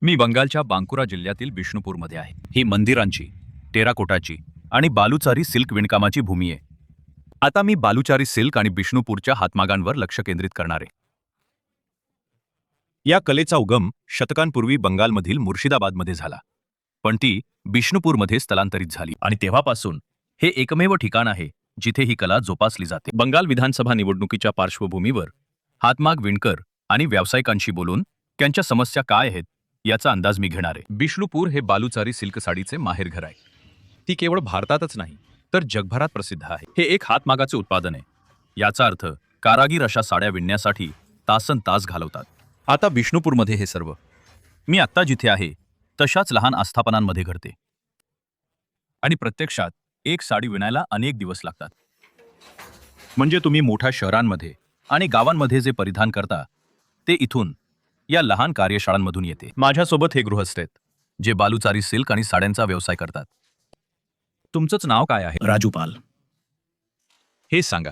मी बंगालच्या बांकुरा जिल्ह्यातील बिष्णुपूरमध्ये आहे. ही मंदिरांची, टेराकोटाची आणि बालुचारी सिल्क विणकामाची भूमी आहे. आता मी बालुचारी सिल्क आणि बिष्णुपूरच्या हातमागांवर लक्ष केंद्रित करणार आहे. या कलेचा उगम शतकांपूर्वी बंगालमधील मुर्शिदाबादमध्ये झाला, पण ती बिष्णुपूरमध्ये स्थलांतरित झाली आणि तेव्हापासून हे एकमेव ठिकाण आहे जिथे ही कला जोपासली जाते. बंगाल विधानसभा निवडणुकीच्या पार्श्वभूमीवर हातमाग विणकर आणि व्यावसायिकांशी बोलून त्यांच्या समस्या काय आहेत याचा अंदाज मी घेणार आहे. बिष्णुपूर हे बालुचारी सिल्क साडीचे माहेरघर आहे. ती केवळ भारतातच नाही तर जगभरात प्रसिद्ध आहे. हे एक हातमागाचे उत्पादन आहे. याचा अर्थ कारागीर अशा साड्या विणण्यासाठी तासन तास घालवतात. आता बिष्णुपूरमध्ये हे सर्व मी आत्ता जिथे आहे तशाच लहान आस्थापनांमध्ये घडते आणि प्रत्यक्षात एक साडी विणायला अनेक दिवस लागतात. म्हणजे तुम्ही मोठ्या शहरांमध्ये आणि गावांमध्ये जे परिधान करता ते इथून या लहान कार्यशाळांमधून येते. माझ्यासोबत हे गृहस्थ आहेत जे बालुचारी सिल्क आणि साड्यांचा व्यवसाय करतात. तुमचंच नाव काय आहे? राजू पाल. हे सांगा,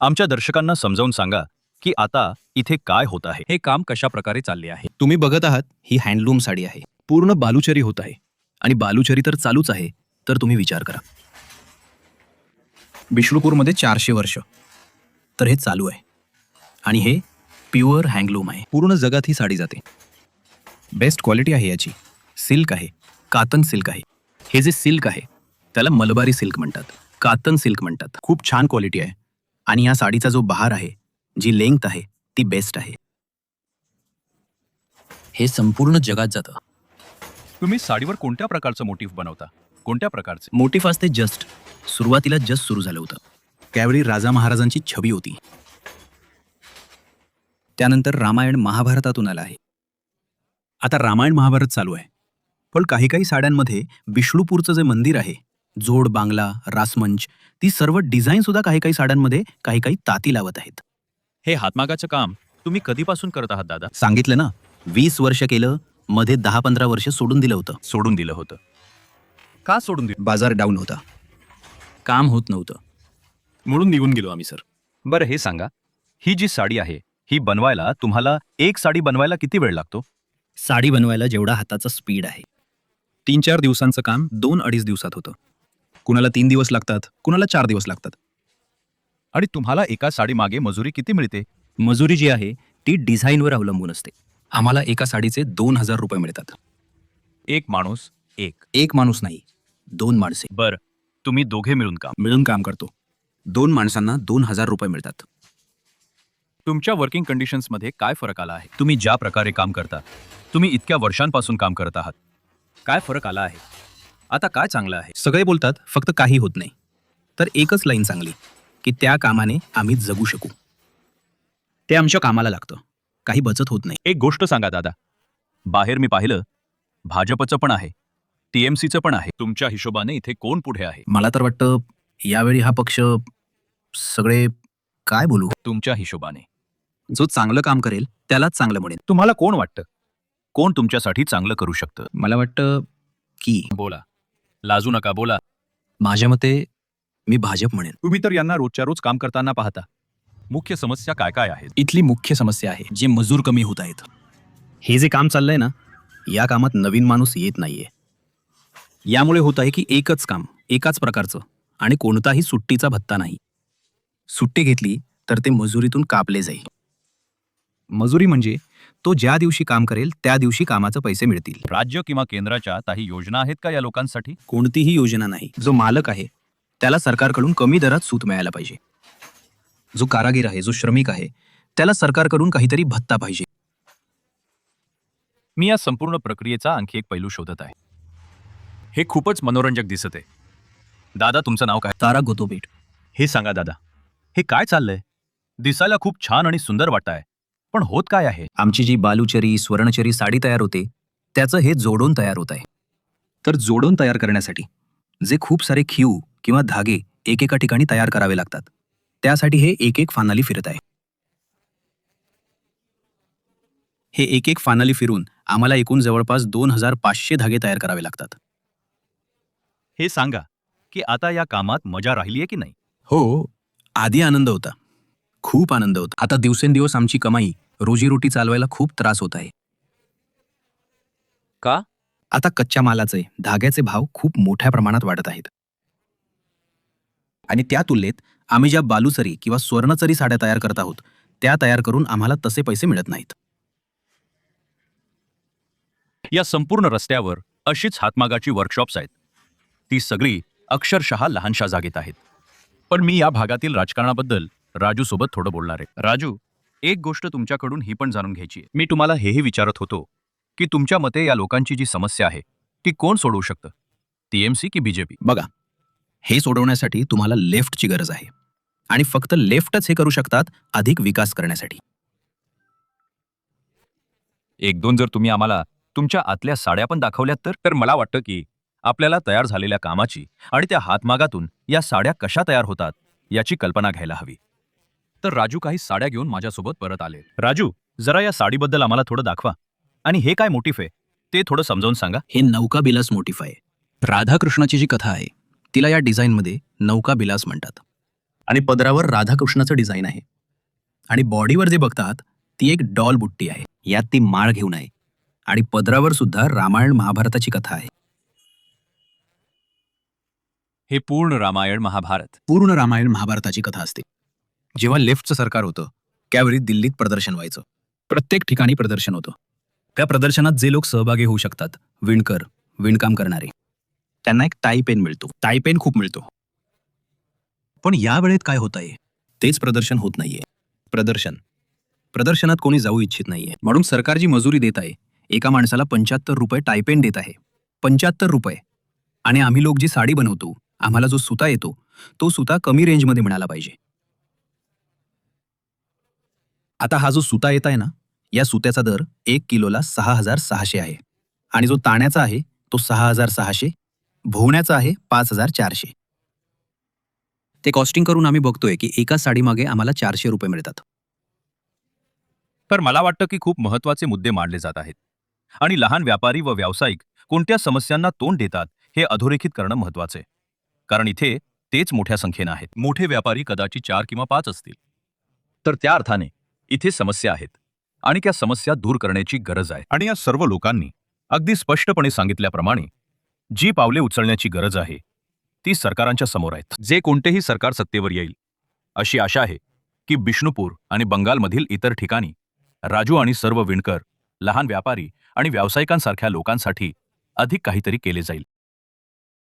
आमच्या दर्शकांना समजावून सांगा की आता इथे काय होत आहे, हे काम कशा प्रकारे चालले आहे. तुम्ही बघत आहात ही हँडलूम साडी आहे. पूर्ण बालुचरी होत आहे आणि बालुचरी तर चालूच आहे. तर तुम्ही विचार करा, बिष्णुपूरमध्ये 400 वर्ष तर हे चालू आहे आणि हे प्युअर हँडलूम आहे. पूर्ण जगात ही साडी जाते. बेस्ट क्वालिटी आहे याची. सिल्क आहे, कातन सिल्क आहे. हे जे सिल्क आहे त्याला मलबारी सिल्क म्हणतात, कातन सिल्क म्हणतात. खूप छान क्वालिटी आहे आणि या साडीचा जो बहार आहे, जी लेंथ आहे ती बेस्ट आहे. हे संपूर्ण जगात जातं. तुम्ही साडीवर कोणत्या प्रकारचं मोटिफ बनवता? कोणत्या प्रकारचे मोटिफ असते जस्ट सुरुवातीला जस्ट सुरू झालं होतं. त्यावेळी राजा महाराजांची छबी होती. त्यानंतर रामायण महाभारतातून आलं आहे. आता रामायण महाभारत चालू आहे. पण काही काही साड्यांमध्ये बिष्णुपूरचं जे मंदिर आहे, जोड बांगला, रासमंच, ती सर्व डिझाईन सुद्धा काही काही साड्यांमध्ये काही काही ताती लावत आहेत. हे हातमागाचं काम तुम्ही कधीपासून करत आहात दादा? सांगितलं ना, 20 वर्ष केलं. मध्ये 10-15 वर्ष सोडून दिलं होतं. सोडून दिलं होतं का? सोडून दिलं बाजार डाऊन होता, काम होत नव्हतं, म्हणून निघून गेलो आम्ही. सर, बरं हे सांगा, ही जी साडी आहे ही बनवायला तुम्हाला एक साडी बनवायला किती वेळ लागतो? साडी बनवायला जेवढा हाताचा स्पीड आहे, 3-4 दिवसांचं काम 2-2.5 दिवसात होतं. कुणाला 3 दिवस लागतात, कुणाला 4 दिवस लागतात. आणि तुम्हाला एका साडी मागे मजुरी किती मिळते? मजुरी जी आहे ती डिझाईनवर अवलंबून असते. आम्हाला एका साडीचे 2,000 रुपये मिळतात. एक माणूस एक माणूस नाही, 2 माणसे बरं, तुम्ही दोघे मिळून काम करतो. 2 माणसांना 2,000 रुपये मिळतात. तुमच्या वर्किंग कंडिशन्समध्ये काय फरक आला आहे? तुम्ही ज्या प्रकारे काम करता, तुम्ही इतक्या वर्षांपासून काम करत आहात, काय फरक आला आहे? आता काय चांगलं आहे? सगळे बोलतात फक्त काही होत नाही. तर एकच लाईन चांगली की त्या कामाने आम्ही जगू शकू. ते आमच्या कामाला लागतं, काही बचत होत नाही. एक गोष्ट सांगा दादा, बाहेर मी पाहिलं भाजपचं पण आहे, TMCचं पण आहे. तुमच्या हिशोबाने इथे कोण पुढे आहे? मला तर वाटतं यावेळी हा पक्ष, सगळे काय बोलू, तुमच्या हिशोबाने जो चांगलं काम करेल त्यालाच चांगलं म्हणेल. तुम्हाला कोण वाटतं, कोण तुमच्यासाठी चांगलं करू शकतं? मला वाटतं की बोला, लाजू नका, बोला. माझ्या मते मी भाजप म्हणेन. तुम्ही तर यांना रोजच्या रोज काम करताना पाहता. मुख्य समस्या काय काय आहेत? इथली मुख्य समस्या आहे जे मजूर कमी होत आहेत. हे जे काम चाललंय ना, या कामात नवीन माणूस येत नाहीये. यामुळे होत आहे की एकच काम, एकाच प्रकारचं, आणि कोणताही सुट्टीचा भत्ता नाही. सुट्टी घेतली तर ते मजुरीतून कापले जाईल. मजुरी म्हणजे तो ज्या दिवशी काम करेल त्या दिवशी कामाचे पैसे मिळतील. राज्य किंवा केंद्राच्या काही योजना आहेत का या लोकांसाठी? कोणतीही योजना नाही. जो मालक आहे त्याला सरकारकडून कमी दरात सूत मिळायला पाहिजे. जो कारागीर आहे, जो श्रमिक आहे, त्याला सरकारकडून काहीतरी भत्ता पाहिजे. मी या संपूर्ण प्रक्रियेचा आणखी एक पैलू शोधत आहे. हे खूपच मनोरंजक दिसत आहे. दादा, तुमचं नाव काय? तारा गोतोबेट. हे सांगा दादा, हे काय चाललंय? दिसायला खूप छान आणि सुंदर वाटत आहे, पण होत काय आहे? आमची जी बालुचरी, स्वर्णचरी साडी तयार होते त्याचं हे जोडून तयार होत आहे. तर जोडून तयार करण्यासाठी जे खूप सारे खीव किंवा धागे एकेका ठिकाणी तयार करावे लागतात, त्यासाठी हे एक एक फानाली फिरत आहे. हे एक एक फानाली फिरून आम्हाला एकूण जवळपास 2,500 धागे तयार करावे लागतात. हे सांगा की आता या कामात मजा राहिलीये की नाही? हो, आधी आनंद होता, खूप आनंद होता. आता दिवसेंदिवस आमची कमाई, रोजीरोटी चालवायला खूप त्रास होत आहे. का? आता कच्च्या मालाचे धाग्याचे भाव खूप मोठ्या प्रमाणात वाढत आहेत आणि त्या तुलनेत आम्ही ज्या बालुसरी किंवा स्वर्णचरी साड्या तयार करत आहोत त्या तयार करून आम्हाला तसे पैसे मिळत नाहीत. या संपूर्ण रस्त्यावर अशीच हातमागाची वर्कशॉप्स आहेत. ती सगळी अक्षरशः लहानशा जागेत आहेत. पण मी या भागातील राजकारणाबद्दल राजू सोबत थोडं बोलणार आहे. राजू, एक गोष्ट तुमच्याकडून ही पण जाणून घ्यायची आहे. मी तुम्हाला हेही विचारत होतो की तुमच्या मते या लोकांची जी समस्या आहे ती कोण सोडवू शकतं, टीएमसी की बीजेपी? बघा, हे सोडवण्यासाठी तुम्हाला लेफ्टची गरज आहे आणि फक्त लेफ्टच हे करू शकतात अधिक विकास करण्यासाठी. एक दोन जर तुम्ही आम्हाला तुमच्या आतल्या साड्या पण दाखवल्यात तर मला वाटतं की आपल्याला तयार झालेल्या कामाची आणि त्या हातमागातून या साड्या कशा तयार होतात याची कल्पना घ्यायला हवी. तर राजू काही साड्या घेऊन माझ्यासोबत परत आले. राजू, जरा या साडीबद्दल आम्हाला थोडं दाखवा आणि हे काय मोटिफ आहे ते थोडं समजावून सांगा. हे नौका बिलास मोटिफ आहे. राधाकृष्णाची जी कथा आहे तिला या डिझाईनमध्ये नौका बिलास म्हणतात आणि पदरावर राधाकृष्णाचं डिझाईन आहे आणि बॉडीवर जे बघतात ती एक डॉल बुट्टी आहे. यात ती माळ घेऊन आहे आणि पदरावर सुद्धा रामायण महाभारताची कथा आहे. हे पूर्ण रामायण महाभारत. पूर्ण रामायण महाभारताची कथा असते. जेव्हा लेफ्टचं सरकार होतं त्यावेळी दिल्लीत प्रदर्शन व्हायचं. प्रत्येक ठिकाणी प्रदर्शन होतं. त्या प्रदर्शनात जे लोक सहभागी होऊ शकतात, विणकर, विणकाम करणारे, त्यांना एक टाय पेन मिळतो. टाय पेन खूप मिळतो. पण या वेळेत काय होत आहे तेच प्रदर्शन होत नाहीये. प्रदर्शनात कोणी जाऊ इच्छित नाहीये. म्हणून सरकार जी मजुरी देत आहे, एका माणसाला 75 रुपये टाय पेन देत आहे. 75 रुपये. आणि आम्ही लोक जी साडी बनवतो, आम्हाला जो सुता येतो तो सुता कमी रेंजमध्ये मिळाला पाहिजे. आता हा जो सुता येत आहे ना, या सुत्याचा दर 1 किलोला 6,600 आहे आणि जो ताण्याचा आहे तो 6,600, भोवण्याचा आहे 5,400. ते कॉस्टिंग करून आम्ही बघतोय की एका साडीमागे आम्हाला 400 रुपये मिळतात. तर मला वाटतं की खूप महत्त्वाचे मुद्दे मांडले जात आहेत आणि लहान व्यापारी व व्यावसायिक कोणत्या समस्यांना तोंड देतात हे अधोरेखित करणं महत्त्वाचं आहे. कारण इथे तेच मोठ्या संख्येनं आहेत. मोठे व्यापारी कदाचित 4 किंवा 5 असतील. तर त्या अर्थाने इथे समस्या आहेत आणि त्या समस्या दूर करण्याची गरज आहे. आणि या सर्व लोकांनी अगदी स्पष्टपणे सांगितल्याप्रमाणे जी पावले उचलण्याची गरज आहे ती सरकारांच्या समोर आहेत. जे कोणतेही सरकार सत्तेवर येईल अशी आशा आहे की बिष्णुपूर आणि बंगालमधील इतर ठिकाणी राजू आणि सर्व विणकर, लहान व्यापारी आणि व्यावसायिकांसारख्या लोकांसाठी अधिक काहीतरी केले जाईल.